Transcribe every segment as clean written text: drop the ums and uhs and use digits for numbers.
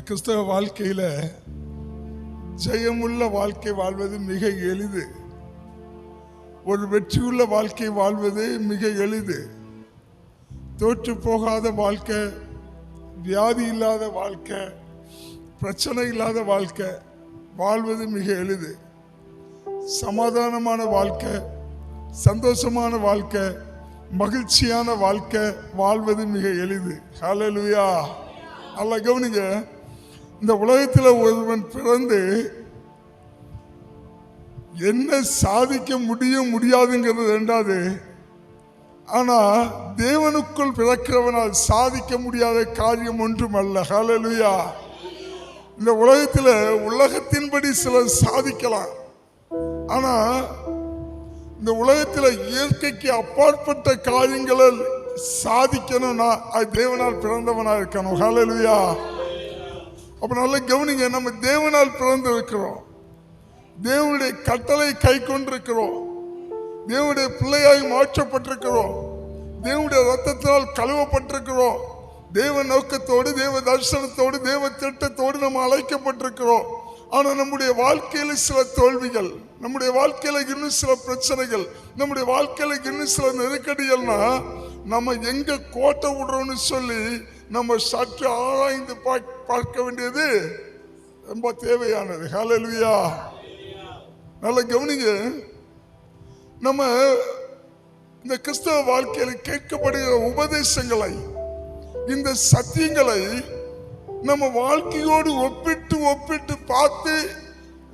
கிறிஸ்தவ வாழ்க்கையில ஜெயமுள்ள வாழ்க்கை வாழ்வது மிக எளிது. ஒரு வெற்றியுள்ள வாழ்க்கை வாழ்வது மிக எளிது. தோற்று போகாத வாழ்க்கை, வியாதி இல்லாத வாழ்க்கை, பிரச்சனை இல்லாத வாழ்க்கை வாழ்வது மிக எளிது. சமாதானமான வாழ்க்கை, சந்தோஷமான வாழ்க்கை, மகிழ்ச்சியான வாழ்க்கை வாழ்வது மிக எளிது. ஹல்லேலூயா. நல்லா கவனிங்க. இந்த உலகத்தில் ஒருவன் பிறந்து என்ன சாதிக்க முடியும் முடியாதுங்கிறது ரெண்டாவது. ஆனா தேவனுக்குள் பிறக்கிறவனால் சாதிக்க முடியாத காரியம் ஒன்றும் அல்ல. ஹல்லேலூயா. இந்த உலகத்தில் உலகத்தின்படி சிலர் சாதிக்கலாம். ஆனா இந்த உலகத்தில் இயற்கைக்கு அப்பாற்பட்ட காரியங்களை சாதிக்கணும்னா அது தேவனால் பிறந்தவனா இருக்கணும். ஹல்லேலூயா. அப்ப நல்லா கவனிங்க. நம்ம தேவனால் பிறந்து இருக்கிறோம். தேவனுடைய கட்டளை கை கொண்டிருக்கிறோம். தேவனுடைய பிள்ளையாய் மாற்றப்பட்டிருக்கிறோம். தேவனுடைய ரத்தத்தினால் கழுவப்பட்டிருக்கிறோம். தேவ நோக்கத்தோடு, தேவ தரிசனத்தோடு, தேவ திட்டத்தோடு நம்ம அழைக்கப்பட்டிருக்கிறோம். ஆனா நம்முடைய வாழ்க்கையில சில தோல்விகள், நம்முடைய வாழ்க்கையில இன்னும் சில பிரச்சனைகள், நம்முடைய வாழ்க்கையில இன்னும் சில நெருக்கடிகள்னா நம்ம எங்க கோட்டை விடுறோம்னு சொல்லி நம்ம சற்று ஆராய்ந்து பார்க்க வேண்டியது ரொம்ப தேவையானது. ஹல்லேலூயா. நல்ல கவனிங்க. நம்ம இந்த கிறிஸ்தவ வாழ்க்கையில் கேட்கப்படுகிற உபதேசங்களை, இந்த சத்தியங்களை நம்ம வாழ்க்கையோடு ஒப்பிட்டு ஒப்பிட்டு பார்த்து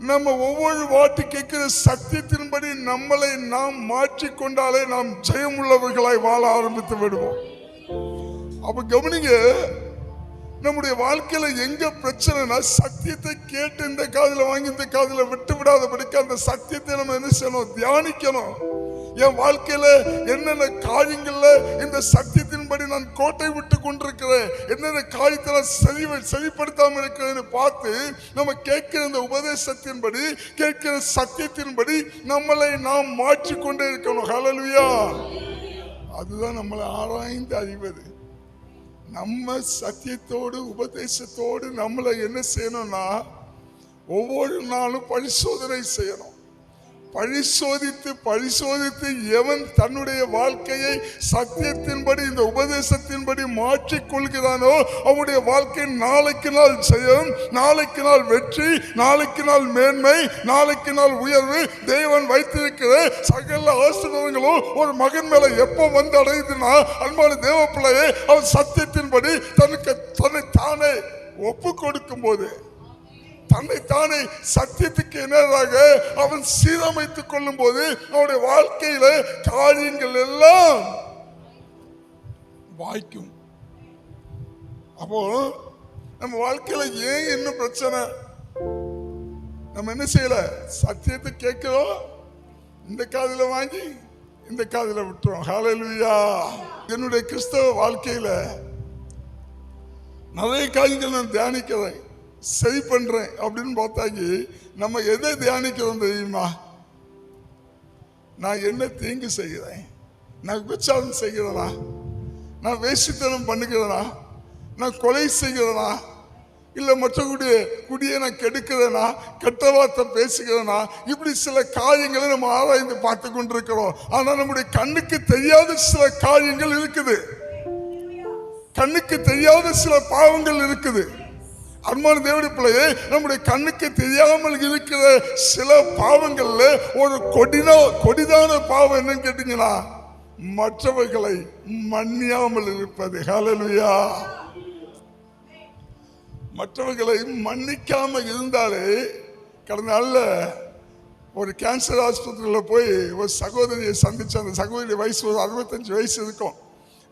நம்ம ஒவ்வொரு வாட்டி கேட்கிற சத்தியத்தின்படி நம்மளை நாம் மாற்றிக்கொண்டாலே நாம் ஜெயமுள்ளவர்களாய் வாழ ஆரம்பித்து விடுவோம். அப்ப கவனிங்க. நம்முடைய வாழ்க்கையில எங்க பிரச்சனைனா சத்தியத்தை கேட்டு இந்த காதுல வாங்கி இந்த காதுல விட்டு விடாதபடிக்கு அந்த சத்தியத்தை நம்ம என்ன செய்யணும்? தியானிக்கணும். என் வாழ்க்கையில என்னென்ன காரியங்கள்ல இந்த சத்தியத்தின்படி நான் கோட்டை விட்டு கொண்டிருக்கிறேன், என்னென்ன காரியத்தை சரிப்படுத்தாம இருக்கிறேன்னு பார்த்து நம்ம கேட்கிற இந்த உபதேசத்தின்படி, கேட்கிற சத்தியத்தின்படி நம்மளை நாம் மாற்றிக்கொண்டே இருக்கணும். ஹல்லேலூயா. அதுதான் நம்மளை ஆராய்ந்து அறிவது. நம்ம சத்தியத்தோடு உபதேசத்தோடு நம்மளை என்ன செய்யணும்னா ஒவ்வொரு நாளும் பரிசோதனை செய்யணும். பரிசோதித்து எவன் தன்னுடைய வாழ்க்கையை சத்தியத்தின்படி, இந்த உபதேசத்தின்படி மாற்றிக்கொள்கிறானோ அவனுடைய வாழ்க்கை நாளைக்கு நாள் ஜெயம், நாளைக்கு நாள் வெற்றி, நாளைக்கு நாள் மேன்மை, நாளைக்கு நாள் உயர்வு, தேவன் வைத்திருக்கிற சகல ஆசீர்வாதங்களும் ஒரு மகன் மேல எப்ப வந்து அடையுதுன்னா, அன்பான தேவ பிள்ளையே, அவன் சத்தியத்தின்படி தன்னை தானே ஒப்பு கொடுக்கும் போது, தன்னைத்தானே சத்தியத்துக்கு எதிராக அவன் சீரமைத்துக் கொள்ளும் போது அவனுடைய வாழ்க்கையில காரியங்கள் எல்லாம் வாய்க்கும். அப்போ நம்ம வாழ்க்கையில ஏன் என்ன பிரச்சனை? நம்ம என்ன செய்யல? சத்தியத்தை கேட்கிறோம், இந்த காதுல வாங்கி இந்த காதுல விட்டுறோம். ஹல்லேலூயா. என்னுடைய கிறிஸ்தவ வாழ்க்கையில நிறைய காரியங்கள் நான் தியானிக்கிறேன், சரி பண்றேன் அப்படின்னு பார்த்தாக்கி நம்ம எதை தியானிக்கிறோம் தெரியுமா? நான் என்ன தீங்கு செய்கிறேன்? நான் விபச்சாரம் செய்கிறேனா? நான் வேசித்தனம் பண்ணுகிறேனா? நான் கொலை செய்கிறேனா? இல்ல மற்றவங்களுடைய குடியை நான் கெடுக்கிறேனா? கெட்ட வார்த்தை பேசுகிறேனா? இப்படி சில காரியங்களை நம்ம ஆராய்ந்து பார்த்து கொண்டிருக்கிறோம். ஆனா நம்முடைய கண்ணுக்கு தெரியாத சில காரியங்கள் இருக்குது. கண்ணுக்கு தெரியாத சில பாவங்கள் இருக்குது. அன்பான தேவனுடைய பிள்ளையே, நம்முடைய கண்ணுக்கு தெரியாமல் இருக்கிற சில பாவங்கள்ல ஒரு கொடிதான பாவம் என்னன்னு கேட்டீங்கன்னா மற்றவர்களை மன்னியாமல் இருப்பது. ஹல்லேலூயா. மற்றவர்களை மன்னிக்காம இருந்தாலே, கடந்த நாள்ல ஒரு கேன்சர் ஆஸ்பத்திரியில் போய் ஒரு சகோதரியை சந்திச்சு, அந்த சகோதரி வயசு ஒரு 65 வயசு இருக்கும்.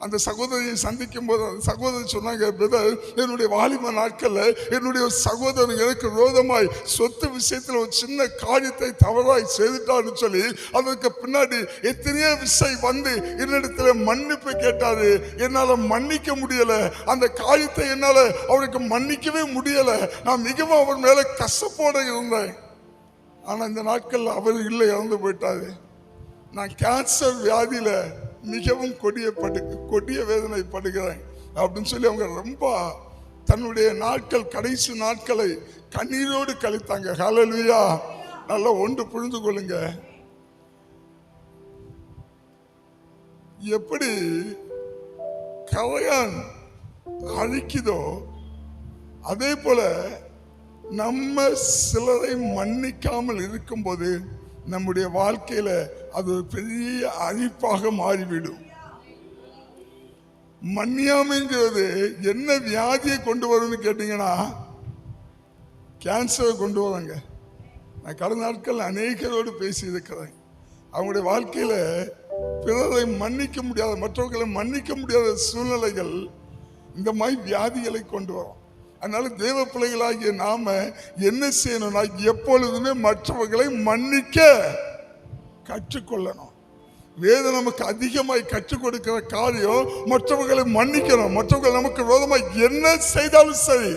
அந்த சகோதரியை சந்திக்கும் போது அந்த சகோதரி சொன்னாங்க, பிரதர், என்னுடைய வாலிப நாட்கள்ல என்னுடைய சகோதரன் எனக்கு விரோதமாய் சொத்து விஷயத்துல ஒரு சின்ன காரியத்தை தவறாய் செய்துட்டான்னு சொல்லி அதற்கு பின்னாடி எத்தனையோ விஷயம் வந்து என்னிடத்துல மன்னிப்பு கேட்டாரு. என்னால மன்னிக்க முடியல. அந்த காரியத்தை என்னால அவருக்கு மன்னிக்கவே முடியல. நான் மிகவும் அவர் மேல கசப்போட இருந்தேன். ஆனா இந்த நாட்கள்ல அவர் இல்லை, இறந்து போயிட்டாரு. நான் கேன்சர் வியாதியில மிகவும் கொடிய வேதனை படுகிறேன் அப்படின்னு சொல்லி அவங்க ரொம்ப தன்னுடைய நாட்கள், கடைசி நாட்களை கண்ணீரோடு கழித்தாங்க. ஹல்லேலூயா. நல்லா ஒன்று புரிந்து கொள்ளுங்க. எப்படி கரையான் அழிக்குதோ அதே போல நம்ம சிலரை மன்னிக்காமல் இருக்கும்போது நம்முடைய வாழ்க்கையில அது ஒரு பெரிய அழிப்பாக மாறிவிடும். மன்னியாமைங்கிறது என்ன வியாதியை கொண்டு வரும்னு கேட்டீங்கன்னா கேன்சரை கொண்டு வராங்க. நான் கடந்த நாட்கள் அநேகரோடு பேசி இருக்கிறேன். அவங்களுடைய வாழ்க்கையில பிறரை மன்னிக்க முடியாத, மற்றவர்களை மன்னிக்க முடியாத சூழ்நிலைகள் இந்த மாதிரி வியாதிகளை கொண்டு வரும். அதனால தேவ பிள்ளைகளாகிய நாம என்ன செய்யணும்னா எப்பொழுதுமே மற்றவர்களை மன்னிக்க கற்றுக்கொள்ளணும். வேதம் நமக்கு அதிகமாய் கற்றுக் கொடுக்கிற காரியம் மற்றவர்களை மன்னிக்கணும். மற்றவர்கள் நமக்கு விரோதமாக என்ன செய்தாலும் சரி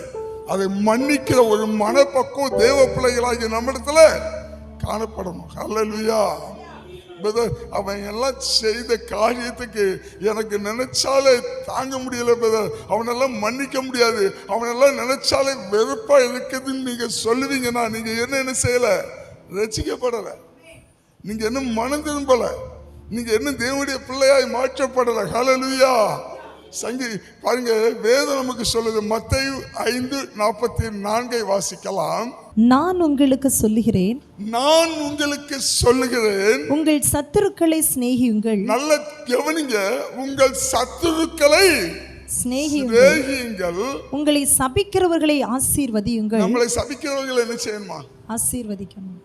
அதை மன்னிக்கிற ஒரு மனப்பக்குவம் தேவ பிள்ளைகளாகிய நம்மிடத்துல காணப்படணும். ஹல்லேலூயா. அவன் எல்லாம் செய்த காரியத்துக்கு எனக்கு நினைச்சாலே தாங்க முடியல பிரதர், அவனெல்லாம் மன்னிக்க முடியாது, அவனெல்லாம் நினைச்சாலே வெறுப்பா இருக்குதுன்னு நீங்க சொல்லுவீங்கன்னா நீங்க என்ன செய்யல? ரசிக்கப்படல. நீங்க என்ன மனம் திரும்பல, நீங்க என்ன தேவனுடைய பிள்ளையாய் மாற்றப்படல. ஹல்லேலூயா. சங்கி பாருங்க, வேதம் நமக்கு சொல்லுது. மத்தேயு 5:44 வாசிக்கலாம். நான் உங்களுக்கு சொல்லுகிறேன், நான் உங்களுக்கு சொல்லுகிறேன், உங்கள் சத்துருக்களை சிநேகியுங்கள். நல்ல கவனிங்க, உங்கள் சத்துருக்களை சிநேகியுங்கள், உங்களை சபிக்கிறவர்களை ஆசீர்வதியுங்கள். நம்மளை சபிக்கிறவர்களை என்ன செய்யணுமா? ஆசீர்வதிக்கணும்.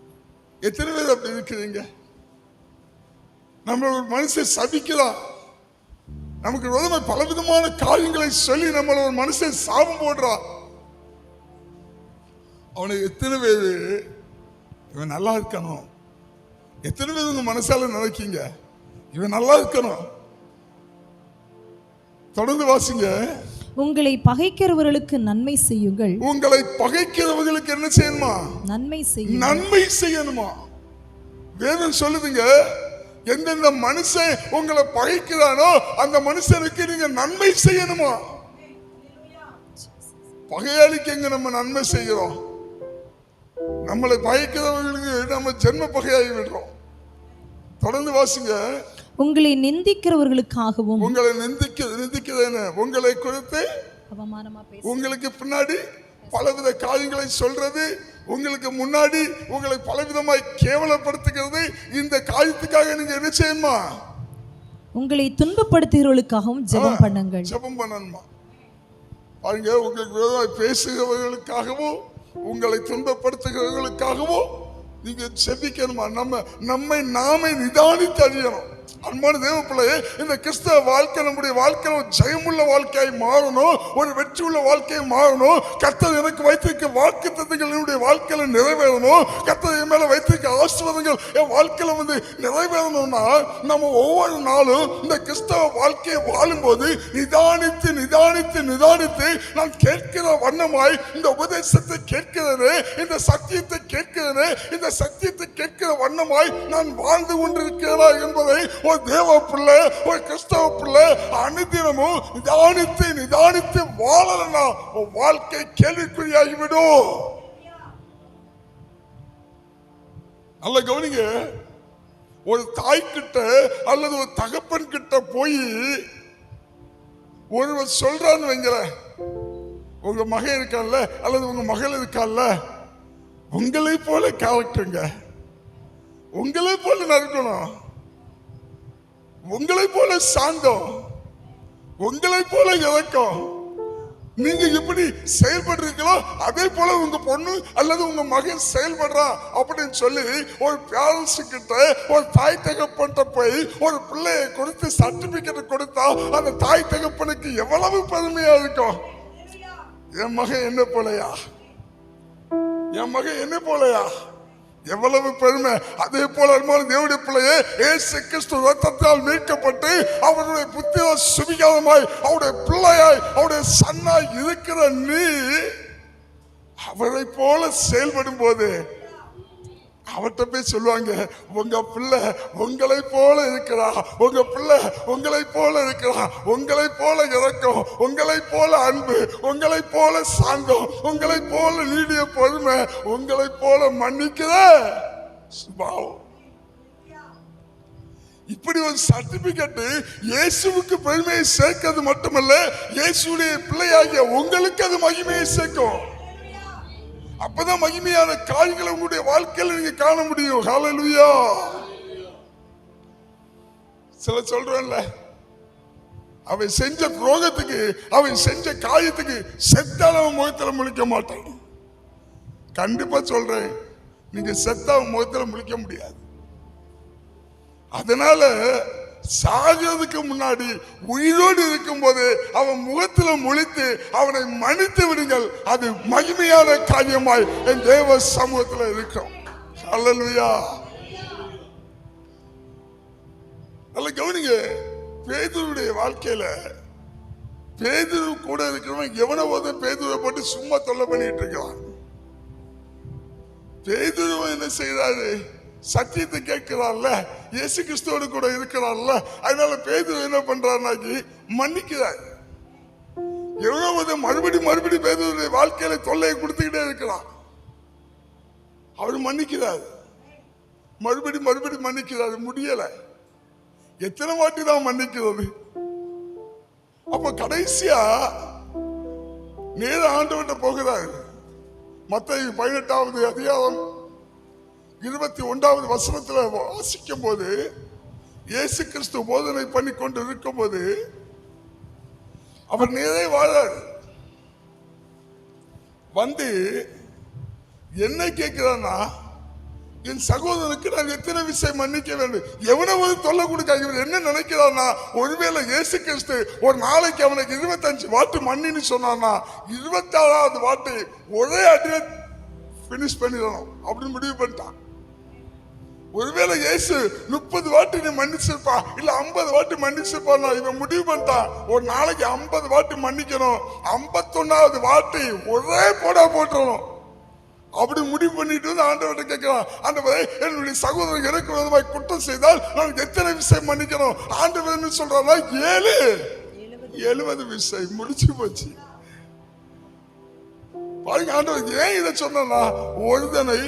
எத்தனை பேர் அப்படி இருக்கிறீங்க? நம்ம ஒரு மனுஷன் சபிக்கலாம், நமக்கு விரோதமாக பலவிதமான காரியங்களை சொல்லி நம்மள ஒரு மனுஷன் சாபம் போடுறான். அவனுக்கு எத்தனை பேரு இவன் நல்லா இருக்கணும், எத்தனை பேர் உங்க மனசால நினைக்கீங்க இவன் நல்லா இருக்கணும்? தொடர்ந்து வாசிங்க. உங்களை பகைக்கிறவர்களுக்கு நன்மை செய்யுங்கள். உங்களை பகைக்கிறவர்களுக்கு என்ன செய்யணுமா? நன்மை செய்யணும். நன்மை செய்யணுமா? வேதம் சொல்லுதுங்க, எந்தெந்த மனுஷன் உங்களை பகைக்கிறானோ அந்த மனுஷனுக்கு நீங்க நன்மை செய்யணுமா? பகையாளிக்கு எங்க நம்ம நன்மை செய்கிறோம்? நம்மளை பகைக்கிறவர்களுக்கு நம்ம ஜென்ம பகையாகி விடுறோம். தொடர்ந்து வாசிங்க. உங்களை நிந்திக்கிறவர்களுக்காகவும், உங்களை நிந்திக்கிறது உங்களை குறித்து அவமானமா பேச, உங்களுக்கு பின்னாடி பலவித காரியங்களை சொல்றது, உங்களுக்கு முன்னாடி உங்களை பலவிதமாய் கேவலப்படுத்துகிறது, இந்த காரியத்துக்காக நீங்க என்ன செய்யணுமா? உங்களை துன்பப்படுத்துகிறவர்களுக்காகவும் ஜெபம் பண்ணுங்கள். ஜெபம் பண்ணணுமா? பாருங்க, உங்களுக்கு விரோதமாய் பேசுகிறவர்களுக்காகவும் உங்களை துன்பப்படுத்துகிறவர்களுக்காகவும் நீங்க செபிக்கணுமா? நம்மை நாமே நிதானித்து அறியணும். அன்பான தேவ பிள்ளையே, இந்த கிறிஸ்தவ வாழ்க்கை நம்முடைய வாழ்க்கை ஜெயமுள்ள வாழ்க்கையாய் மாறணும், ஒரு வெற்றி உள்ள வாழ்க்கையை மாறணும். கர்த்தர் எனக்கு வைத்திருக்க வாக்குத்தத்தங்கள் என்னுடைய வாழ்க்கையில நிறைவேறணும். கர்த்தர் என் மேல வைத்திருக்க ஆசீர்வாதங்கள் என் வாழ்க்கையில நிறைவேறணும்னா நம்ம ஒவ்வொரு நாளும் இந்த கிறிஸ்தவ வாழ்க்கையை வாழும்போது நிதானித்து நிதானித்து நிதானித்து நான் கேட்கிற வண்ணமாய் இந்த உபதேசத்தை கேட்கிறேனே, இந்த சத்தியத்தை கேட்கிறேனே, இந்த சத்தியத்தை கேட்கிற வண்ணமாய் நான் வாழ்ந்து கொண்டிருக்கிறேனா என்பதை ஒரு தேவ பிள்ளை, ஒரு கிறிஸ்தவ பிள்ளை அனுதினமும் நிதானித்து நிதானித்து வாழலனா வாழ்க்கை கேள்விக்குறியாகிவிடும். நல்ல கவனிங்க, ஒரு தாய் கிட்ட அல்லது ஒரு தகப்பன் கிட்ட போய் ஒருவர் சொல்றான்னு வைங்கள, உங்க மகன் இருக்கான்ல அல்லது உங்க மகள் இருக்கான்ல, உங்களை போல கேரக்டருங்க, உங்களை போல நடக்கணும், உங்களை போல சாந்தம், உங்களை போல இறக்கம், நீங்க எப்படி செயல்படுறீங்களோ அதே போல உங்க பொண்ணு அல்லது உங்க மகன் செயல்படுறா அப்படின்னு சொல்லி ஒரு பேரண்ட்ஸ் கிட்ட, ஒரு தாய் தகப்பன்ட்ட போய் ஒரு பிள்ளையை கொடுத்து சர்டிபிகேட் கொடுத்தா அந்த தாய் தகப்பனுக்கு எவ்வளவு பெருமையா இருக்கும். என் மகன் என்ன போலையா, என் மகன் என்ன போலையா, எவ்வளவு பெருமை. அதே போல தேவனுடைய பிள்ளையே, இயேசு கிறிஸ்து ரத்தத்தால் மீட்கப்பட்டு அவருடைய புத்திர சுவிகாரமாய் அவருடைய பிள்ளையாய் அவருடைய சன்னாய் இருக்கிற நீ அவரை போல செயல்படும் போது அவர்கிட்ட போய் சொல்லுவாங்க, உங்க பிள்ளை உங்களை போல இருக்கிறா, உங்க பிள்ளை உங்களை போல இருக்கிறா, உங்களை போல இரக்கம், உங்களை போல அன்பு, உங்களை போல சாந்தம், உங்களை போல நீடிய பொறுமை, உங்களை போல மன்னிக்கிற சுபாவம். இப்படி ஒரு சர்டிபிகேட் இயேசுவுக்கு பெருமையை சேர்க்கிறது மட்டுமல்ல, இயேசுடைய பிள்ளையாகிய உங்களுக்கு அது மகிமையை சேர்க்கும். அப்பதான் மகிமையான காரியங்களை உங்களுடைய வாழ்க்கையில் நீங்க காண முடியும். ஹல்லேலூயா. சில சொல்றேன்ல, அவன் செஞ்ச துரோகத்துக்கு, அவன் செஞ்ச காரியத்துக்கு செத்தால் அவன் முகத்துல முழிக்க மாட்டான். கண்டிப்பா சொல்றேன், நீங்க செத்த அவன் முகத்துல முழிக்க முடியாது. அதனால சாகிறதுக்கு முன்னாடி உயிரோடு இருக்கும் போது அவன் முகத்துல முழித்து அவனை மன்னித்து விடுங்கள். அது மகிமையான காரியமாய் என் தேவ சமூகத்தில் இருக்கும். ஹல்லேலூயா. நல்ல கவனிங்க, பேதுருடைய வாழ்க்கையில பேதுரு கூட இருக்கிறவன் எவனோ பேதுருவை போட்டு சும்மா தொல்லை பண்ணிட்டு இருக்கான். பேதுரு என்ன செய்யறாரு? சத்தியத்தை கேட்கிறார்ல, இயேசு கிறிஸ்துவோடு கூட இருக்கிறார்ல, அதனால பேதுரு என்ன பண்றாரு? மன்னிக்கிறார். எவ்வளவு மறுபடி பேதுருடைய வாழ்க்கையில தொல்லையை கொடுத்துக்கிட்டே இருக்கிறார். அவர் மன்னிக்கிறார், மறுபடி மன்னிக்கிறார். முடியல. எத்தனை வாட்டி தான் மன்னிக்கிறது? அப்ப கடைசியா நேர ஆண்டவர்கிட்ட போகிறார். மத்தேயு 18வது அதிகாரம் 21வது வசனத்துல வாசிக்கும் போது, இயேசு கிறிஸ்து போதனை பண்ணி கொண்டு இருக்கும் போது அவர் நேரே வாழார். வந்து என்ன கேட்கிறான்னா, என் சகோதரனுக்கு நான் எத்தனை விஷயம் மன்னிக்க வேண்டும்? எவனவது தொல்லை கொடுக்க இவர் என்ன நினைக்கிறான்னா, ஒருவேளை இயேசு கிறிஸ்து ஒரு நாளைக்கு அவனுக்கு 25 வாட்டு மன்னின்னு சொன்னான்னா 26வது வாட்டு ஒரே அடியில பினிஷ் பண்ணிடணும் அப்படின்னு முடிவு பண்ணிட்டான். ஒருவேளை இயேசு 30 வாட்டு நீ மன்னிச்சிருப்பா, இல்ல 50 வாட்டு மன்னிச்சிருப்பா, இவன் முடிவு பண்ணிட்டான் ஒரு நாளைக்கு 50 வாட்டு மன்னிக்கணும், 51வது வாட்டு ஒரே போட்டுறணும் அப்படி முடிவு பண்ணிட்டு வந்து ஆண்டவர்கிட்ட கேட்கிறான். ஆண்டவரே, என்னுடைய சகோதரன் எனக்கு விரோதமாய் குற்றம் செய்தால் நான் எத்தனை விஷயம் மன்னிக்கணும்? ஆண்டவர் என்ன சொல்றாங்க? 70 விஷயம். முடிச்சு போச்சு. பாருங்க, ஆண்டவர் ஏன் இதை சொன்னா, ஒருதனை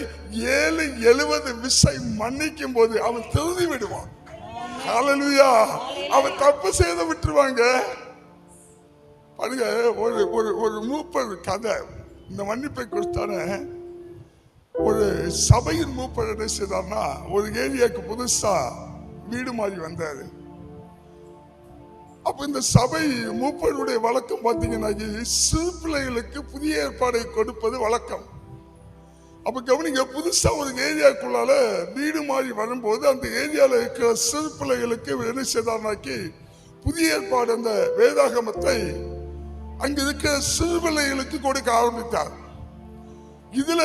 70 விஷயம் மன்னிக்கும் போது அவன் திருந்தி விடுவான். ஹல்லேலூயா. அவன் தப்பு செய்த விட்டுருவாங்க. பாருங்க, ஒரு மூப்பர் கதை இந்த மன்னிப்பை கொடுத்தானே. ஒரு சபையின் மூப்பர் என்ன செய்தார்னா, ஒரு ஏரியாவுக்கு புதுசா வீடு மாறி வந்தாரு. அப்ப இந்த சபை மூப்பருடைய வழக்கம் பாத்தீங்கன்னா, சிறு பிள்ளைகளுக்கு புதிய ஏற்பாடை கொடுப்பது வழக்கம். அப்ப கவனிங்க, புதுசா ஒரு ஏரியாக்குள்ளால வீடு மாறி வரும்போது அந்த ஏரியால இருக்கிற சிறு பிள்ளைகளுக்கு என்ன செய்தார்னாக்கி, புதிய ஏற்பாடு அந்த வேதாகமத்தை அங்க இருக்கிற சிறு பிள்ளைகளுக்கு கொடுக்க ஆரம்பித்தார். இதுல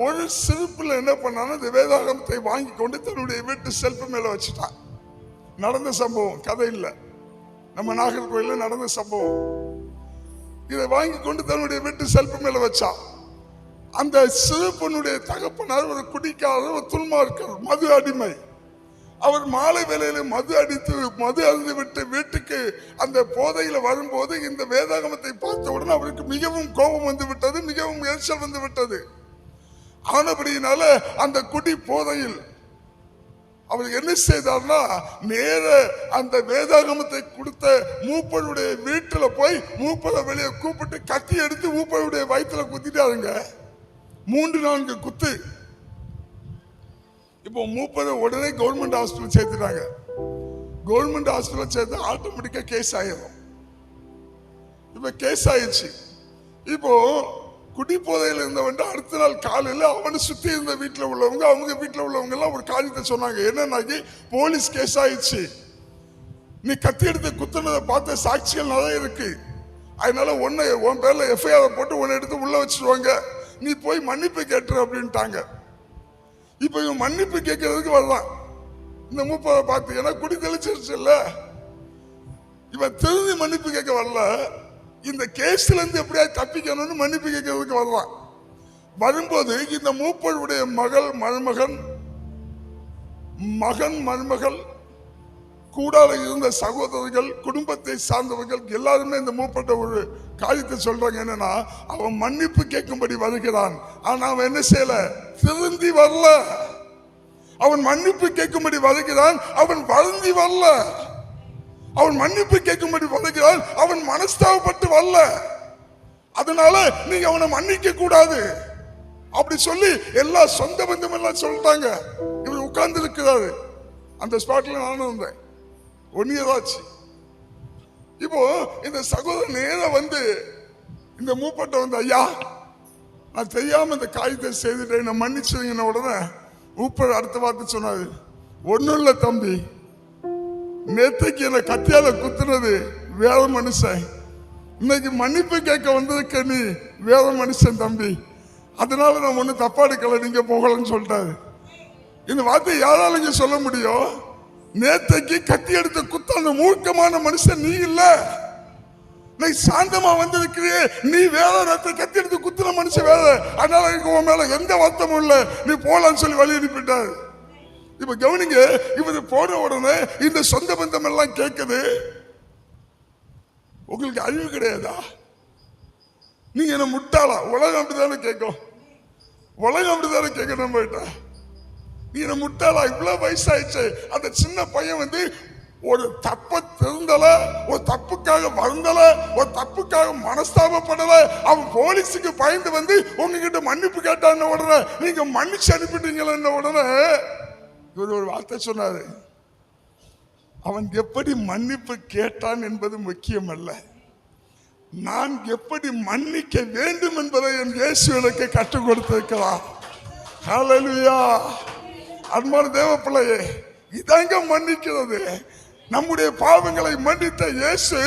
ஒரு சிறு பிள்ளை என்ன பண்ணாலும் இந்த வேதாகமத்தை வாங்கி கொண்டு தன்னுடைய வீட்டு செல்ஃப் மேல வச்சுட்டான். நடந்த சம்பவம், கதை இல்லை, நம்ம நாகர்கோயில நடந்த சம்பவம். இதை வாங்கி கொண்டு தன்னுடைய வீட்டு செல்ஃப் மேல வச்சான். அந்த சிறு பொண்ணுடைய தகப்பனார் ஒரு குடிக்காரர், ஒரு துன்மார்க்கர், மது அடிமை. அவர் மாலை வேளையில மது அருந்து விட்டு வீட்டுக்கு அந்த போதையில வரும்போது இந்த வேதாகமத்தை பார்த்தவுடன் அவருக்கு மிகவும் கோபம் வந்து விட்டது, மிகவும் எரிச்சல் வந்து விட்டது. ஆனபடியினால அந்த குடி போதையில் அவர் என்ன செய்தார்னா, நேர அந்த வேதாகமத்தை கொடுத்த மூப்பருடைய வீட்டுல போய் மூப்பரை வெளியே கூப்பிட்டு கத்தி எடுத்து மூப்பருடைய வயிற்றுல குத்திட்டாருங்க. 3-4 குத்து. இப்போ மூப்பரை உடனே கவர்மெண்ட் ஹாஸ்பிட்டல் சேர்த்துட்டாங்க. கவர்மெண்ட் ஹாஸ்பிட்டல் சேர்த்து ஆட்டோமேட்டிக்கா கேஸ் ஆயிடும். இப்ப கேஸ் ஆயிடுச்சு. இப்போ குடிப்போதையில் இருந்தவன் அடுத்த நாள் காலையில் அவனை சுற்றி இருந்த வீட்டில் உள்ளவங்க, அவங்க வீட்டில் உள்ளவங்க எல்லாம் ஒரு காரியத்தை சொன்னாங்க. என்னன்னாக்கி, போலீஸ் கேஸ் ஆயிடுச்சு, நீ கத்தி எடுத்து குத்துனதை பார்த்த சாட்சிகள் நிறைய இருக்கு, அதனால உன் பேர்ல எஃப்ஐஆர் போட்டு உன்னை எடுத்து உள்ள வச்சிருவாங்க, நீ போய் மன்னிப்பு கேட்டுரு அப்படின்ட்டாங்க. இப்ப இவன் மன்னிப்பு கேட்கறதுக்கு வரலாம். இந்த மூப்பரை பார்த்து, ஏன்னா குடி தெளிச்சிருச்சு இல்ல, இவன் திருந்தி மன்னிப்பு கேட்க வரல, இந்த கேஸ்ல இருந்து எப்படியா தப்பிக்கணும்னு மன்னிப்பு கேட்கறதுக்கு வரலாம். வரும்போது இந்த மூப்பருடைய மகள், மருமகன், மகன் மருமகள் கூடால இருந்த சகோதரர்கள் குடும்பத்தை சார்ந்தவர்கள் எல்லாருமே இந்த மூப்பட்ட ஒரு காரியத்தை சொல்றாங்க. என்னன்னா, அவன் மன்னிப்பு கேட்கும்படி வருகிறான், ஆனா அவன் என்ன செய்யல, திருந்தி வரல. அவன் மன்னிப்பு கேட்கும்படி வருகிறான், அவன் வருந்தி வரல. அவன் மன்னிப்பு கேட்கும்படி வருகிறான், அவன் மனஸ்தாபப்பட்டு வரல. அதனால நீங்க அவனை மன்னிக்க கூடாது அப்படி சொல்லி எல்லா சொந்த பந்தம் எல்லாம் சொல்லிட்டாங்க. இவர் உட்கார்ந்து இருக்கிறாரு. அந்த ஸ்பாட்ல நானும் இருந்தேன். 1 year ஆச்சு. இப்போ இந்த சகோதரன் நேரம் வந்து இந்த மூப்பட்ட வந்து, ஐயா நான் தெரியாம இந்த காரியத்தை செய்துட்டேன், நான் மன்னிச்சுங்க. உடனே மூப்பர் அடுத்த வார்த்தை சொன்னாரு, ஒன்னும் இல்ல தம்பி, நேத்தைக்கு என்ன கத்தியால குத்துனது வேற மனுஷன், இன்னைக்கு மன்னிப்பு கேட்க வந்திருக்க நீ வேற மனுஷன் தம்பி, அதனால நான் ஒன்னும் தப்பா எடுக்கல, நீங்க போகலன்னு சொல்லிட்டாரு. இந்த வார்த்தை யாரால இங்க சொல்ல முடியும்? நேத்தைக்கு கத்தி எடுத்து குத்தான மூர்க்கமான மனுஷன் நீ இல்ல, நீ சாந்தமா வந்திருக்கிறியே, நீ வேற நேத்தை கத்தி எடுத்து குத்துன மனுஷன் வேற, அதனால உன் மேல எந்த வருத்தமும் இல்ல, நீ போலான்னு சொல்லி வழி அனுப்பிட்டாரு. இப்ப கவனிங்க, இவரு போன உடனே இந்த சொந்த பந்தம் எல்லாம் கேட்குது, உங்களுக்கு அறிவு கிடையாதா, நீங்க என்ன முட்டாளா, உலகம் அப்படித்தானே கேட்கும், உலகம் அப்படித்தானே கேட்க நம்ம கிட்ட, நீ என்ன முட்டாளா, இவ்வளவு வயசாயிடுச்சு. அந்த சின்ன பையன் வந்து ஒரு தப்ப திருந்தல, ஒரு தப்புக்காக வருந்தல, ஒரு தப்புக்காக மனஸ்தாபப்படல, அவன் போலீஸுக்கு பயந்து வந்து உங்ககிட்ட மன்னிப்பு கேட்டான்னு உடனே நீங்க மன்னிச்சு அனுப்பிட்டீங்களா உடனே இவர் ஒரு வார்த்தை சொன்னாரு, அவன் எப்படி மன்னிப்பு கேட்டான் என்பது முக்கியம் அல்ல, நான் எப்படி மன்னிக்க வேண்டும் என்பதை என் இயேசு எனக்கு கற்றுக் கொடுத்திருக்கிறார். ஹல்லேலூயா. அன்பான தேவ பிள்ளையே, இதாங்க மன்னிக்கிறது. நம்முடைய பாவங்களை மன்னித்த இயேசு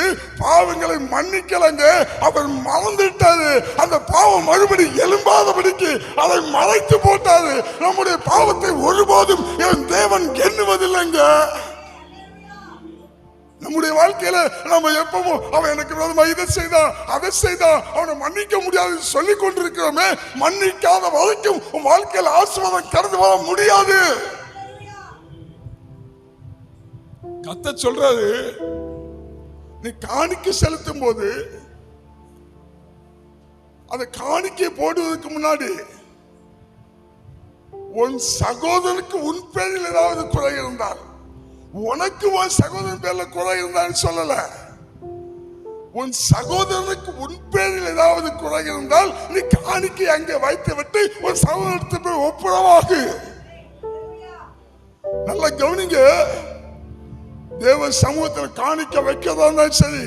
பாவங்களை மன்னிக்கலங்க, அவர் மறந்துட்டாரு. அந்த பாவம் மறுபடி எழும்பாதபடிக்கு அதை மறைத்து போட்டாரு. நம்முடைய பாவத்தை ஒருபோதும் என் தேவன் எண்ணுவதில்லைங்க. நம்முடைய வாழ்க்கையில நம்ம எப்பவும் அவன் எனக்கு விரோதமா இதை செய்தா அதை செய்தா அவனை மன்னிக்க முடியாது சொல்லி கொண்டிருக்கிறோமே, மன்னிக்காத வரைக்கும் உன் வாழ்க்கையில ஆசீர்வாதம் கடந்து வர முடியாது. கர்த்தர் சொல்றாரு, நீ காணிக்கை செலுத்தும் போது அந்த காணிக்கை போடுவதற்கு முன்னாடி உன் சகோதரனுக்கு உன் பேரில் ஏதாவது குறை இருந்தால், உனக்கு உன் சகோதரன் பேர்ல குறை இருந்தான்னு சொல்லல, உன் சகோதரனுக்கு உன் பேரில் ஏதாவது குறை இருந்தால் நீ காணிக்கை அங்கே வைத்து விட்டு உன் சகோதரத்தை போய் ஒப்புரவாகு. நல்லா கவனிங்க, தேவ சமூகத்தில் காணிக்க வைக்கதா இருந்தாலும் சரி,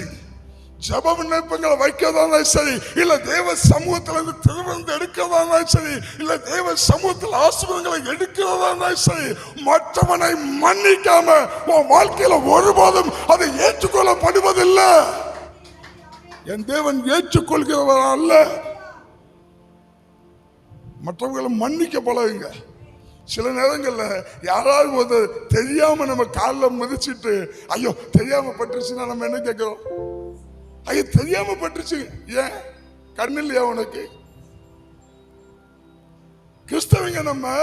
ஜப விண்ணப்பங்களை வைக்கிறதா இருந்தாலும் சரி, இல்ல தேவ சமூகத்துல இருந்து திருவிழந்து எடுக்கிறதா இருந்தாலும் சரி, இல்ல தேவ சமூகத்தில் ஆசீர்வாதங்களை எடுக்கிறதா இருந்தாலும் சரி, மற்றவனை மன்னிக்காம உன் வாழ்க்கையில ஒருபோதும் அதை ஏற்றுக்கொள்ளப்படுவதில்லை. என் தேவன் ஏற்றுக்கொள்கிறவர் அல்ல. மற்றவர்களை மன்னிக்க பழகுங்க. சில நேரங்கள்ல யாராவது ஒரு தெரியாம நம்ம காலில் மிதிச்சிட்டு, ஐயோ தெரியாம பட்டுருச்சுன்னா நம்ம என்ன கேட்கிறோம்? ஐயோ தெரியாம பட்டுருச்சு, ஏன் கண்ணு இல்லையா உனக்கு? கிறிஸ்தவங்க நம்ம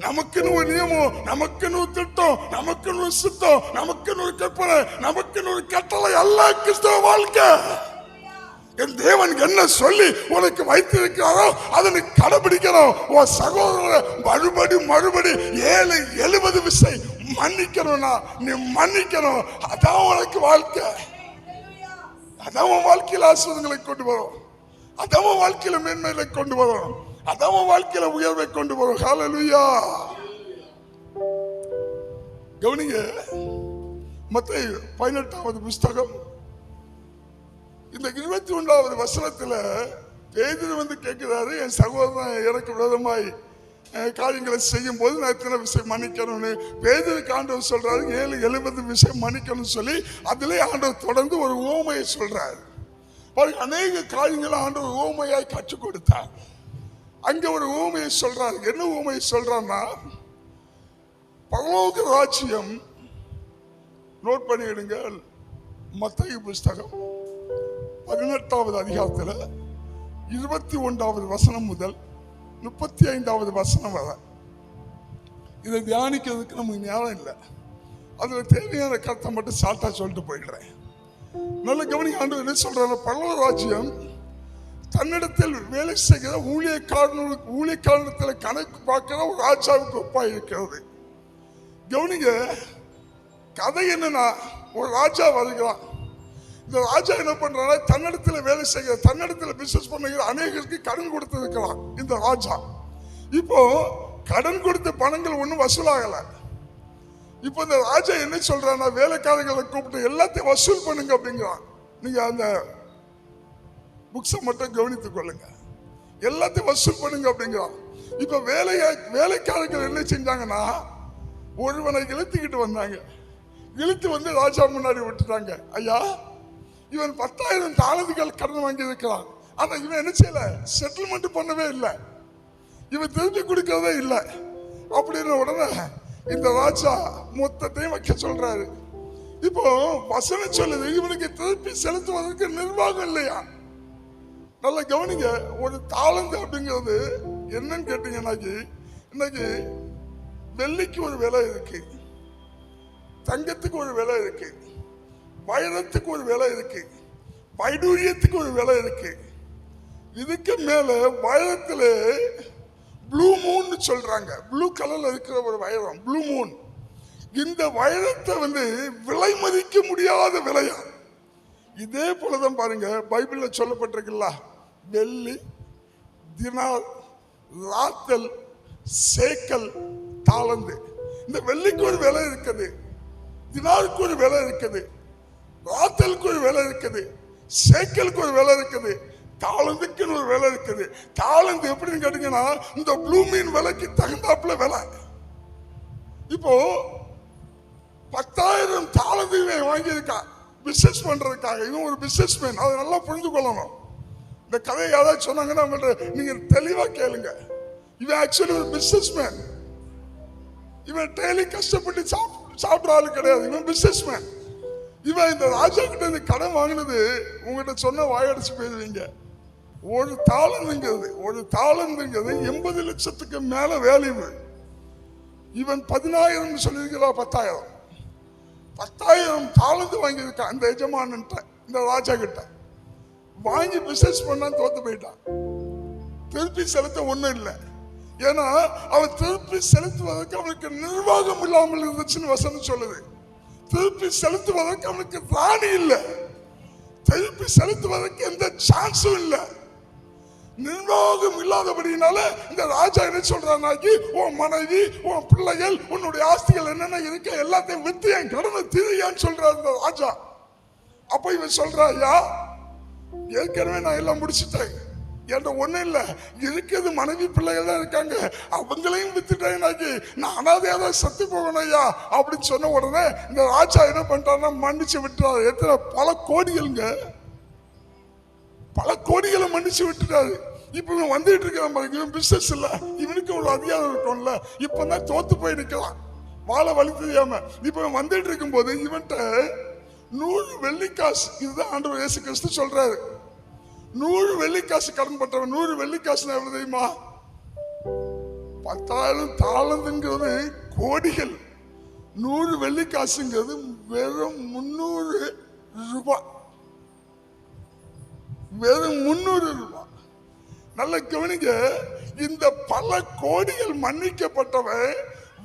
நமக்குன்னு ஒரு நியமம், நமக்குன்னு ஒரு திட்டம், நமக்குன்னு ஒரு சித்தம், நமக்குன்னு ஒரு கற்பனை, நமக்குன்னு ஒரு கட்டளை அல்ல கிறிஸ்தவ வாழ்க்கை. என் தேவன் என்ன சொல்லி உனக்கு வைத்திருக்கிறாரோ அதை நீ கடைபிடிக்கணும். உன் சகோதரரை மறுபடி 7-70 விசை மன்னிக்கணும்னா நீ மன்னிக்கணும். அதான் உனக்கு வாழ்க்கை. அதான் உன் வாழ்க்கையில் ஆசீர்வாதங்களை கொண்டு வரும். அதான் உன் வாழ்க்கையில மேன்மைகளை கொண்டு வரும். அதான் உன் வாழ்க்கையில உயர்வை கொண்டு வரும். ஹல்லேலூயா. கவனிங்க, மத்தேயு 18வது புஸ்தகம் இந்த 21வது வசனத்துல பேதுரு வந்து கேட்கிறாரு, என் சகோதரன் எனக்கு விரோதமாய் காரியங்களை செய்யும் போது நான் எத்தனை விஷயம் மன்னிக்கணும்னு. பேதுருக்கு ஆண்டவர் சொல்றாரு 7-70 விஷயம் மன்னிக்கணும்னு சொல்லி அதிலே ஆண்டவர் தொடர்ந்து ஒரு உவமையை சொல்றாரு. அநேக காரியங்களை ஆண்டவர் உவமையாய் கற்றுக் கொடுத்தார். அங்க ஒரு உவமையை சொல்றாரு. என்ன உவமையை சொல்றான்னா, பரலோக ராஜ்யம், நோட் பண்ணிடுங்கள், மத்தேயு புஸ்தகம் 18வது அதிகாரத்துல 21வது வசனம் முதல் 35வது வசனம் வரை இதை தியானிக்கிறதுக்கு நமக்கு நேரம் இல்லை. அதுல தேவையான கருத்தை மட்டும் சாட்டா சொல்லிட்டு போயிடுறேன். நல்ல கவனிக்க. ஆண்டவர் என்ன சொல்றாரு? பரலோக ராஜ்யம் தன்னிடத்தில் வேலை செய்கிற ஊழியக்காரத்தில் கணக்கு பார்க்கிற ஒரு ராஜாவுக்கு ஒப்பாய் இருக்கிறது. கவனிங்க, கதை என்னன்னா, ஒரு ராஜா வருகிறான். இந்த ராஜா என்ன பண்றாரு? தன்னிடத்தில் வேலை செய்கிற, தன்னிடத்தில் பிசினஸ் பண்ணுகிற அநேகருக்கு கடன் கொடுத்து இருக்கிறான் இந்த ராஜா. இப்போ கடன் கொடுத்த பணங்கள் ஒன்றும் வசூலாகல. இப்போ இந்த ராஜா என்ன சொல்றான்னா, வேலைக்காரர்களை கூப்பிட்டு எல்லாத்தையும் வசூல் பண்ணுங்க அப்படிங்கிறான். நீங்க அந்த புக்ஸை மட்டும் கவனித்துக் கொள்ளுங்க, எல்லாத்தையும் வசூல் பண்ணுங்க அப்படிங்கிறான். இப்ப வேலைக்காரர்கள் என்ன செஞ்சாங்கன்னா, ஒருவனை இழுத்துக்கிட்டு வந்தாங்க. இழுத்து வந்து ராஜா முன்னாடி விட்டுட்டாங்க. ஐயா, இவன் 10,000 தாளந்துகள் கடன் வாங்கி இருக்கிறான். ஆனா இவன் என்ன செய்யல? செட்டில்மெண்ட் பண்ணவே இல்லை, இவன் திருப்பி கொடுக்கறதே இல்லை. அப்படின்னு உடனே இந்த ராஜா மொத்தத்தையும் வைக்க சொல்றாரு. இப்போ வசனம் சொல்லுது, இவனுக்கு திருப்பி செலுத்துவதற்கு நிர்வாகம் இல்லையா? நல்ல கவனிங்க. ஒரு தாளந்து அப்படிங்கிறது என்னன்னு கேட்டீங்கன்னா, இன்னைக்கு வெள்ளிக்கு ஒரு விலை இருக்கு, தங்கத்துக்கு ஒரு விலை இருக்கு, வைரத்துக்கு ஒரு விலை இருக்கு, வைடூரியத்துக்கு ஒரு விலை இருக்கு. இதுக்கு மேல வைரத்துல ப்ளூ மூன் சொல்றாங்க. ப்ளூ கலர்ல இருக்கிற ஒரு வைரம் ப்ளூ மூன். இந்த வைரத்தை விலை மதிக்க முடியாத விலையா. இதே போலதான் பாருங்க, பைபிள்ல சொல்லப்பட்டிருக்குல்ல, வெள்ளி, தினார், ராத்தல், சேக்கல், தாளந்து. இந்த வெள்ளிக்கு ஒரு விலை இருக்குது, தினாருக்கு ஒரு விலை இருக்குது, ராத்தலுக்கு ஒரு விலை இருக்குது, சேக்கலுக்கு ஒரு விலை இருக்குது, தாளந்துக்குன்னு ஒரு விலை இருக்குது. தாளந்து எப்படின்னு கேட்டீங்கன்னா, இந்த ப்ளூ மீன் விலைக்கு தகுந்தாப்புல விலை. இப்போ 10,000 தாளந்து வாங்கியிருக்கா பிசினஸ் பண்றதுக்காக. இவன் ஒரு பிசினஸ் மேன், அதை நல்லா புரிந்து கொள்ளணும். இந்த கதையை யாராவது சொன்னாங்கன்னா அவங்கள்ட்ட நீங்க தெளிவா கேளுங்க. இவன் ஆக்சுவலி ஒரு பிசினஸ் மேன். இவன் டெய்லி கஷ்டப்பட்டு சாப்பிட்ற ஆளு கிடையாது, இவன் பிசினஸ் மேன். இவன் இந்த ராஜா கிட்ட இந்த கடன் வாங்கினது உங்ககிட்ட சொன்ன வாயடிச்சு போயிருவீங்க. ஒரு தாளந்துங்கிறது 80 லட்சத்துக்கு மேல வேல்யூ. இவன் 10,000 சொல்லியிருக்கிறா. 10,000 தாளந்து வாங்கியிருக்கான் இந்த எஜமானன்ட்ட, இந்த ராஜா கிட்ட. வாங்கி பிசினஸ் பண்ணா தோத்து போயிட்டான். திருப்பி செலுத்த ஒண்ணும் இல்லை. ஏன்னா அவன் திருப்பி செலுத்துவதற்கு அவனுக்கு நிர்வாகம் இல்லாமல் இருந்துச்சுன்னு வசனம் சொல்லுது. திருப்பி செலுத்துவதற்கு அவனுக்கு ராணி இல்லை, திருப்பி செலுத்துவதற்கு எந்த சான்ஸும் இல்லை. நிர்வாகம் இல்லாதபடினால இந்த ராஜா என்ன சொல்றானாக்கி, உன் மனைவி, உன் பிள்ளைகள், உன்னுடைய ஆஸ்திகள் என்னென்ன இருக்க எல்லாத்தையும் வித்து என் கடனை தீரியான்னு சொல்றாரு இந்த ராஜா. அப்ப இவன் சொல்றா, ஐயா ஏற்கனவே நான் எல்லாம் முடிச்சுட்டேன், என்கிட்ட ஒண்ணும் இல்லை, இருக்கிறது மனைவி பிள்ளைகள் தான் இருக்காங்க, அவங்களையும் வித்துட்டேன்னாக்கி நான் அனாதையாதான் சத்து போகணும் ஐயா அப்படின்னு சொன்ன உடனே இந்த ராஜா என்ன பண்றாருன்னா மன்னிச்சு விட்டுறாரு. எத்தனை பல கோடிகளை மன்னிச்சு விட்டுட்டாரு. இப்ப இவன் வந்துட்டு இருக்கிறான், இவன் பிசினஸ் இல்ல, இவனுக்கு ஒரு அதிகாரம் இருக்கும்ல, இப்பதான் தோத்து போய் நிற்கலாம், வாழை வழி தெரியாம. இப்ப இவன் வந்துட்டு இருக்கும் போது இவன்ட்ட 100 வெள்ளிக்காசு, இதுதான் ஆண்டவர் இயேசு கிறிஸ்து சொல்றாரு. 100 வெள்ளிக்காசு கடன் பண்றவன். 100 வெள்ளிக்காசு எவ்வளவு தெரியுமா? 10,000 தாளந்துங்கிறது கோடிகள். 100 வெள்ளிக்காசுங்கிறது வெறும் 300 ரூபாய். வெறும் 300 ரூபாய். நல்ல கவனிங்க. இந்த பல கோடிகள் மன்னிக்கப்பட்டவன்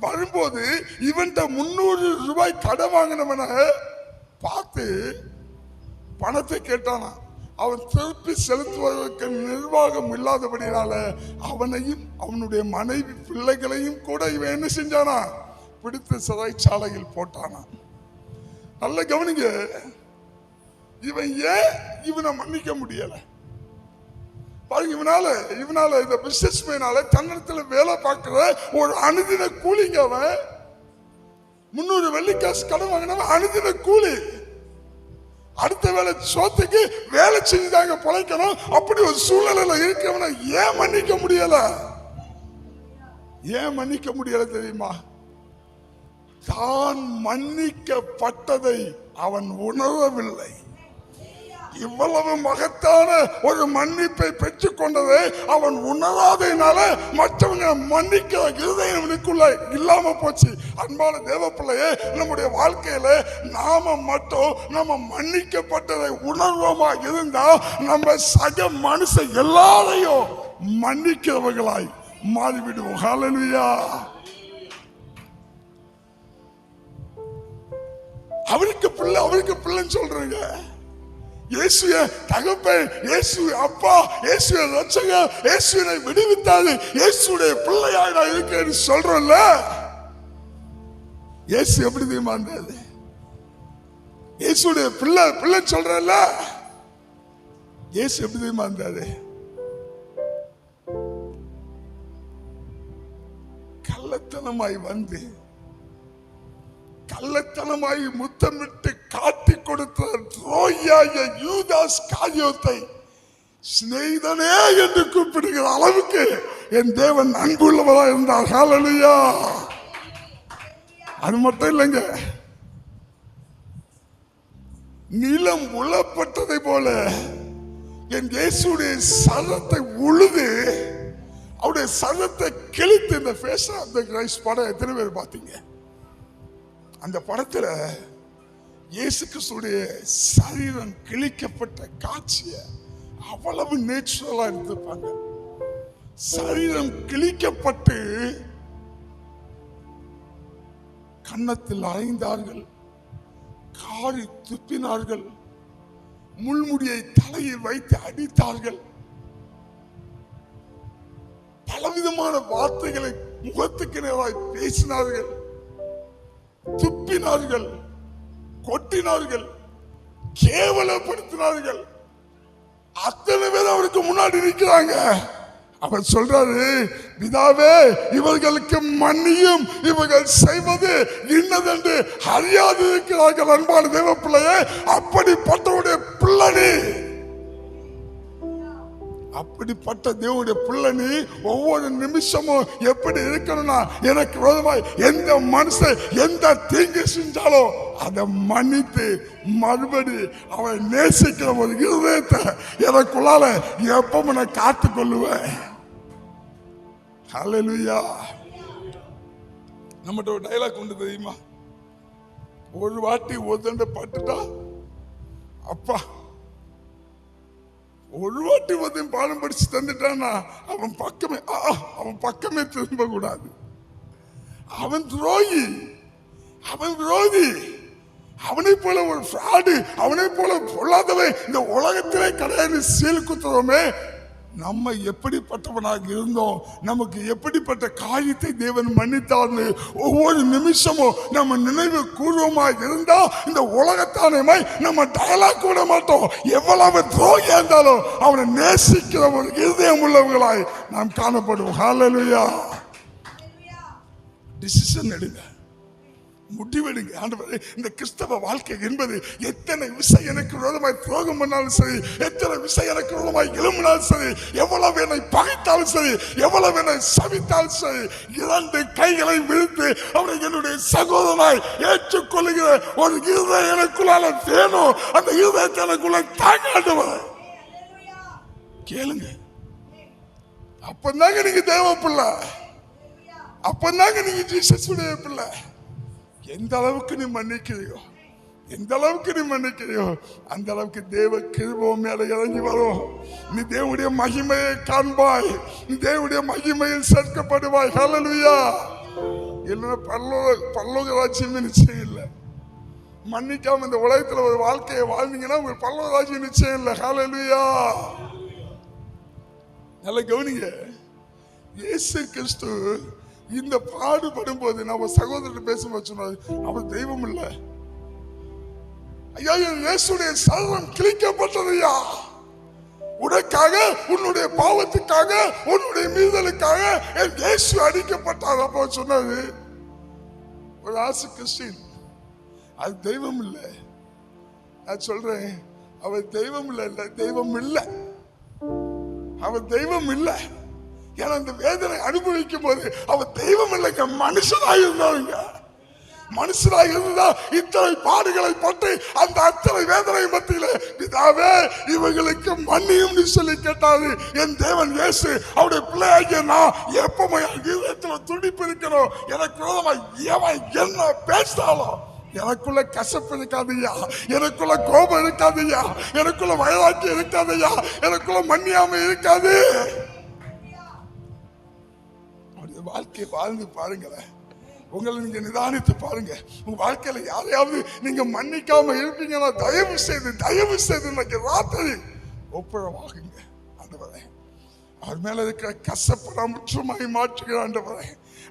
வரும்போது இவன்ட்ட 300 ரூபாய் கடன் வாங்கினவன பார்த்து பணத்தை கேட்டானா. அவன் திருப்பி செலுத்துவதற்கு நிர்வாகம் இல்லாதபடினால அவனையும் அவனுடைய மனைவி பிள்ளைகளையும் கூட இவன் என்ன செஞ்சானா, பிடித்து சிறைச்சாலையில் போட்டானா. நல்ல கவனிங்க. இவன் ஏன் இவனை மன்னிக்க முடியல பாருங்க. இவனால இந்த பிசினஸ் மேனால தன்னிடத்துல வேலை பார்க்கிற ஒரு அனுதின கூலிங்க. அவன் 300 வெள்ளிக்காசு கடன் வாங்கினவன் அனுதின கூலி. அடுத்த வேலை சோத்துக்கு வேலை செஞ்சுதாங்க பொழைக்கணும். அப்படி ஒரு சூழ்நிலையில இருக்கவன ஏன் மன்னிக்க முடியல? ஏன் மன்னிக்க முடியல தெரியுமா? தான் மன்னிக்கப்பட்டதை அவன் உணரவில்லை. இவ்வளவு மகத்தான ஒரு மன்னிப்பை பெற்றுக் கொண்டதை அவன் உணராதனால மற்றவங்க மன்னிக்கிற இருதயம் அவனுக்குள்ள இல்லாம போச்சு. அன்பான தேவ பிள்ளையே, நம்முடைய வாழ்க்கையில நாம மட்டும் நம்ம மன்னிக்கப்பட்டதை உணர்வோமா இருந்தா நம்ம சக மனுஷ எல்லாரையும் மன்னிக்கிறவர்களாய் மாறிவிடுவோம். ஹல்லேலூயா. அவருக்கு பிள்ளைன்னு சொல்றீங்க. இயேசுவே தகப்பன், இயேசுவே அப்பா, இயேசுவே ரட்சகர், இயேசுவை விடுவித்தாரு, இயேசுடைய பிள்ளையாய் நான் இருக்கேன்னு சொல்றோம்ல. இயேசு எப்படி தெரியுமா இருந்தாரு? இயேசுடைய பிள்ளை சொல்றல. இயேசு எப்படி தெரியுமா இருந்தாரு? கள்ளத்தனமாய் வந்து கள்ளத்தனமாய் முத்தமிட்டு காட்டி கொடுத்த துரோகியாகிய யூதாஸ் காரியோத்தை சிநேகிதனே என்று கூப்பிடுகிற அளவுக்கு என் தேவன் அன்புள்ளவராக இருந்தார். ஹல்லேலூயா. அது மட்டும் இல்லைங்க, நிலம் உழப்பட்டதை போல என் இயேசுடைய சரத்தை உழுது அவருடைய சரத்தை கிழித்து இந்த ஃபேஸ் ஆஃப் தி கிரைஸ்ட் படம் எத்தனை பேர் பார்த்தீங்க? அந்த படத்துல இயேசு கிறிஸ்துடைய சரீரம் கிழிக்கப்பட்ட காட்சியை அவ்வளவு நேச்சுரலா எடுத்துப்பாங்க. சரீரம் கிழிக்கப்பட்டு கன்னத்தில் அறைந்தார்கள், காரி துப்பினார்கள், முள்முடியை தலையில் வைத்து அடித்தார்கள், பலவிதமான வார்த்தைகளை முகத்துக்கு நேராய் பேசினார்கள், துப்பினார்கள், கொட்டினார்கள், கேவலப்படுத்தினார்கள். அத்தனை பேர் அவருக்கு முன்னாடி நிற்கிறாங்க. அவர் சொல்றாரு, பிதாவே இவர்களுக்கு மன்னியும், இவர்கள் செய்வது இன்னதென்று அறியாது இருக்கிறார்கள். அன்பான தேவ பிள்ளையே, அப்படிப்பட்டவருடைய பிள்ளை, அப்படிப்பட்ட தேவனுடைய பிள்ளை ஒவ்வொரு நிமிஷமும் எப்படி இருக்கணும்னா, எனக்கு விரோதமாய் எந்த மனுஷன் எந்த தீங்கு செஞ்சாலும் அதை மன்னித்து மறுபடி அவனை நேசிக்கிற ஒரு இருதயத்தை எனக்குள்ளால எப்பவும் நான் காத்துக் கொள்ளுவேன். ஹல்லேலூயா. நம்மகிட்ட ஒரு டைலாக் உண்டு தெரியுமா? ஒரு வாட்டி ஒருத்தண்ட பட்டுட்டா, அப்பா ஒரு வாட்டி ஒருத்தன் பாடம் படிச்சு தந்துட்டான்னா அவன் பக்கமே திரும்ப கூடாது. அவன் துரோகி, அவன் விரோதி, அவனை போல ஒரு ஃப்ராடு, அவனை போல பொல்லாதவன் இந்த உலகத்திலே கிடையாது சீல் குத்துறோமே. நம்ம எப்படிப்பட்டவனாக இருந்தோம், நமக்கு எப்படிப்பட்ட காரியத்தை தேவன் மன்னித்தார்னு ஒவ்வொரு நிமிஷமும் நம்ம நினைவு கூர்வமாக இருந்தா இந்த உலகத்தானே நம்ம டயலாக் விட மாட்டோம். எவ்வளவு துரோகியா இருந்தாலும் அவனை நேசிக்கிற ஒரு இருதயம் உள்ளவர்களாய் நாம் காணப்படுவோம். ஹல்லேலூயா. டிசிஷன் எடுங்க, முடிவெடுங்க. ஆண்டவரே, இந்த கிறிஸ்தவ வாழ்க்கை என்பது எத்தனை விஷயம் எனக்கு விரோதமாய் துரோகம் பண்ணாலும் சரி, எத்தனை விஷயம் எனக்கு விரோதமாய் எழும்பினாலும் சரி, எவ்வளவு என்னை பகைத்தாலும் சரி, எவ்வளவு என்னை சபித்தாலும் சரி, இரண்டு கைகளை விழுத்து அவரை என்னுடைய சகோதரனாய் ஏற்றுக்கொள்ளுகிற ஒரு இருதயம் எனக்குள்ளால வேணும். அந்த இருதயத்தை எனக்குள்ள தாங்காண்டவர் கேளுங்க. அப்பதாங்க நீங்க தேவ பிள்ளை, அப்பதாங்க நீங்க ஜீசஸ் உடைய பிள்ளை. எந்த அளவுக்கு நீ மன்னிக்கிறியோ, எந்த அளவுக்கு நீ மன்னிக்கிறியோ, அந்த அளவுக்கு தேவ கிருபை மேல இறங்கி வரும். நீ தேவனுடைய மகிமையை காண்பாய், நீ தேவனுடைய மகிமையில் சேர்க்கப்படுவாய். ஹல்லேலூயா. இல்லைன்னா பரலோக ராஜ்யம் நிச்சயம் இல்லை. மன்னிக்காம இந்த உலகத்துல ஒரு வாழ்க்கையை வாழ்ந்தீங்கன்னா உங்களுக்கு பரலோக ராஜ்யம் நிச்சயம் இல்லை. ஹல்லேலூயா. நல்லா கவனிங்க. இயேசு கிறிஸ்து இந்த பாடுபடும் போது நம்ம சகோதரர் பேசும்போது சொன்னாரு, அவர் தெய்வம் இல்லை ஐயா, இயேசுடைய சரீரம் கிழிக்கப்பட்டதையா, உனக்காக, உன்னுடைய பாவத்துக்காக, உன்னுடைய மீறலுக்காக என் இயேசு அடிக்கப்பட்டார். அப்போ சொன்னாரு, ஒரு ஆசு கிறிஸ்டின், அது தெய்வம் இல்லை. நான் சொல்றேன், அவர் தெய்வம் இல்லை, தெய்வம் இல்லை, அவர் தெய்வம் இல்லை. ஏன்னா இந்த வேதனை அனுபவிக்கும் போது அவர் தெய்வம் இல்லைங்க, மனுஷனாக இருந்தாருங்க. மனுஷனாக இருந்தா இத்தனை பாடுகளை பட்டு அந்த அத்தனை வேதனை மத்தியில பிதாவே இவங்களுக்கு மன்னியும் சொல்லி கேட்டாரு. என் தேவன் இயேசு அவருடைய பிள்ளையாகிய நான் எப்பவுமே இதயத்துல துடிப்பு இருக்கணும். எனக்கு விரோதமா எவன் என்ன பேசினாலும் எனக்குள்ள கசப்பு இருக்காதையா, எனக்குள்ள கோபம் இருக்காதையா, எனக்குள்ள வயதாக்கி இருக்காதையா, எனக்குள்ள மன்னியாம இருக்காது. வாழ்க்கை வாழ்ந்து பாருங்களேன். உங்களை நீங்க நிதானித்து பாருங்க. உங்க வாழ்க்கையில யாரையாவது நீங்க மன்னிக்காம இருப்பீங்கன்னா தயவு செய்து இன்னைக்கு ராத்திரி ஒப்புரவாகுங்க. ஆண்டவரே, அவர் மேல இருக்கிற கசப்பை முற்றுமாய் மாற்றுகிற ஆண்டவரே,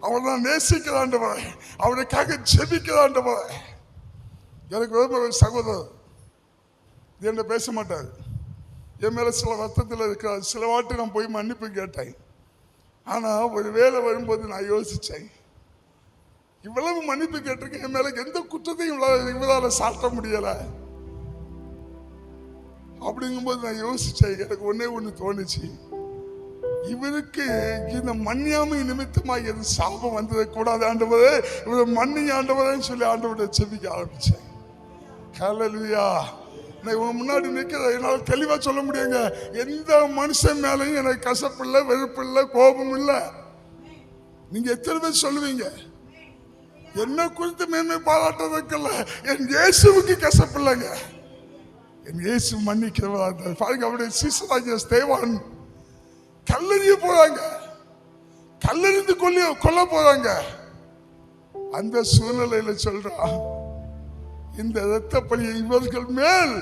அவர் தான் நேசிக்கிற ஆண்டவரே, அவருக்காக ஜெபிக்கிற ஆண்டவரே. எனக்கு ஒரு சகோதரர் என்ன பேச மாட்டார். என் மேல சில வருத்தத்தில் இருக்கிறார். சில வாட்டி நான் போய் மன்னிப்பு கேட்டேன். ஆனா ஒரு வேலை வரும்போது நான் யோசிச்சேன், இவ்வளவு மன்னிப்பு கேட்டிருக்கேன், என் மேல எந்த குற்றத்தையும் இவரால சாட்ட முடியல. அப்படிங்கும்போது நான் யோசிச்சேன். எனக்கு ஒண்ணு தோணுச்சு, இவருக்கு இந்த மன்னியாமை நிமித்தமா எது சாபம் வந்தது கூடாது ஆண்டவரே, இவரை மன்னி ஆண்டவரேன்னு சொல்லி ஆண்டவரை செபிக்க ஆரம்பிச்சேன். ஹல்லேலூயா. உங்க முன்னாடி நிற்கிற என்னால் தெளிவா சொல்ல முடியுங்க, எந்த மனுஷன் மேலையும் எனக்கு கசப்பு இல்லை, வெறுப்பு இல்லை, கோபம் இல்லை. நீங்க எத்தனை பேர் சொல்லுவீங்க? என்ன குறித்து மேன்மை பாராட்டுறதுக்குல்ல, என் இயேசுவுக்கு கசப்பு இல்லைங்க. என் இயேசு மன்னிக்கிறவரா பாருங்க. அவருடைய சீசராகிய ஸ்தேவான் கல்லெறிய போறாங்க, கல்லெறிந்து கொல்ல போறாங்க. அந்த சூழ்நிலையில சொல்றான், இந்த இரத்த பழியை இவர்கள் மேல்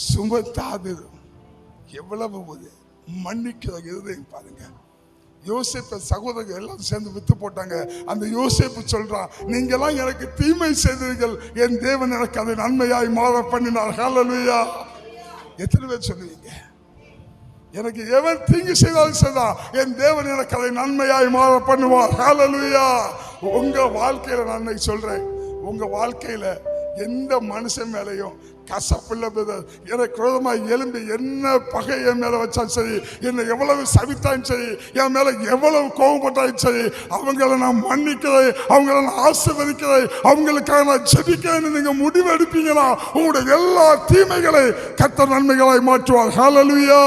சுமத்தாது. எவ்வளவு மன்னிக்கிற இருதயம் பாருங்க. யோசேப்பு சகோதரர்கள் எல்லாம் சேர்ந்து வித்து போட்டாங்க. அந்த யோசேப்பு சொல்றான், நீங்க எல்லாம் எனக்கு தீமை செய்தீர்கள், என் தேவன் எனக்கு அதை நன்மையாய் மாற பண்ணினார். ஹல்லேலூயா. எத்தனை பேர் சொல்லுவீங்க, எனக்கு எவன் தீங்கு செய்தாலும் சரிதான், என் தேவன் எனக்கு அதை நன்மையாய் மாற பண்ணுவார். ஹல்லேலூயா. உங்க வாழ்க்கையில நான் சொல்றேன், உங்க வாழ்க்கையில எந்த மனுஷன் மேலையும் கசப்பில்லை பிரதர். எனக்கு விரோதமாக எழும்பி என்ன பகை என் மேல வச்சாலும் சரி, என்னை எவ்வளவு சவித்தாலும் சரி, என் மேல எவ்வளவு கோபப்பட்டாலும் சரி, அவங்களை நான் மன்னிக்கிறேன், அவங்களை நான் ஆசீர்வதிக்கிறேன், அவங்களுக்காக நான் ஜெபிக்கிறேன்னு நீங்க முடிவு எடுப்பீங்கன்னா உங்களுடைய எல்லா தீமைகளை கர்த்தர் நன்மைகளாய் மாற்றுவார். ஹல்லேலூயா.